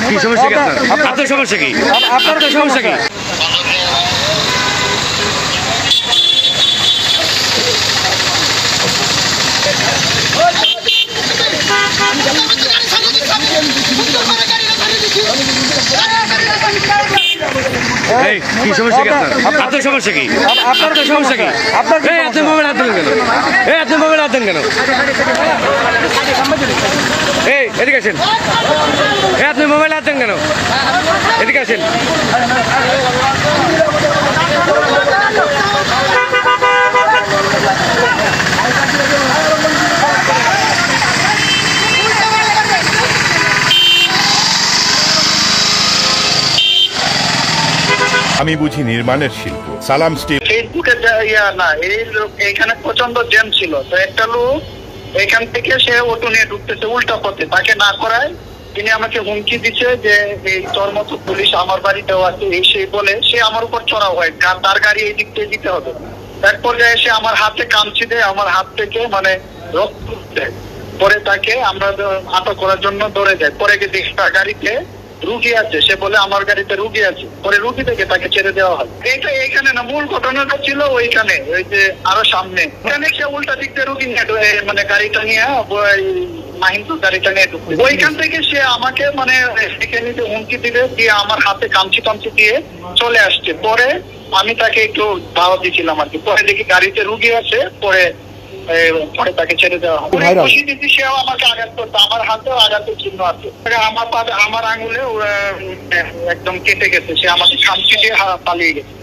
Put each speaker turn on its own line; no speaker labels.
কি সমস্যা কি আপনার সমস্যা কি আপনার সমস্যা কি কি সমস্যা কি আপনার সমস্যা কি আপনার সমস্যা কি আপনি মোবাইল হাত দেন কেন আপনি মোবাইল হাত দেন কেন এদিকে আসেন আপনি মোবাইল হাত দেন কেন এদিকে আসেন
আমি বুঝি নির্মাণের শিল্প সালাম স্টিল
ফেসবুকে না এইখানে প্রচন্ড জ্যাম ছিল, তো একটা লোক এখান থেকে সে অটো নিয়ে ঢুকতেছে উল্টা পথে, তাকে না করায় তিনি আমাকে হুমকি দিচ্ছে যে এই তোর মতো পুলিশ আমার বাড়িতেও আছে এই সেই বলে সে আমার উপর চড়াও হয়, তার গাড়ি এই দিক থেকে দিতে হবে। তারপর এসে আমার হাতে কামচি দেয়, আমার হাত থেকে মানে রক্ত দেয়, পরে তাকে আমরা আটক করার জন্য দৌড়ে যায়। পরে গিয়ে দেখি তার গাড়িতে রুগী আছে, সে বলে আমার গাড়িতে রুগী আছে, পরে রুগী থেকে তাকে ছেড়ে দেওয়া হয়। এটা এইখানে না, মূল ঘটনাটা ছিল ওইখানে, ওই যে আরো সামনে এখানে সে উল্টা দিক দিয়ে রুগী নিয়ে মানে গাড়িটা নিয়ে মাহিন্দু গাড়িটা নিয়ে ঢুকছে। ওইখান থেকে সে আমাকে মানে এখানে হুমকি দিলে দিয়ে আমার হাতে কামচি টামচি দিয়ে চলে আসছে। পরে আমি তাকে একটু দাওয়া দিয়েছিলাম আর কি, পরে দেখি গাড়িতে রুগী আছে, পরে তাকে ছেড়ে দেওয়া হয়। খুশি দিদি সেও আমাকে আঘাত করতো, আমার হাতেও আঘাতের চিহ্ন আছে, আমার আঙুলে একদম কেটে গেছে, সে আমাকে খামচি দিয়ে পালিয়ে গেছে।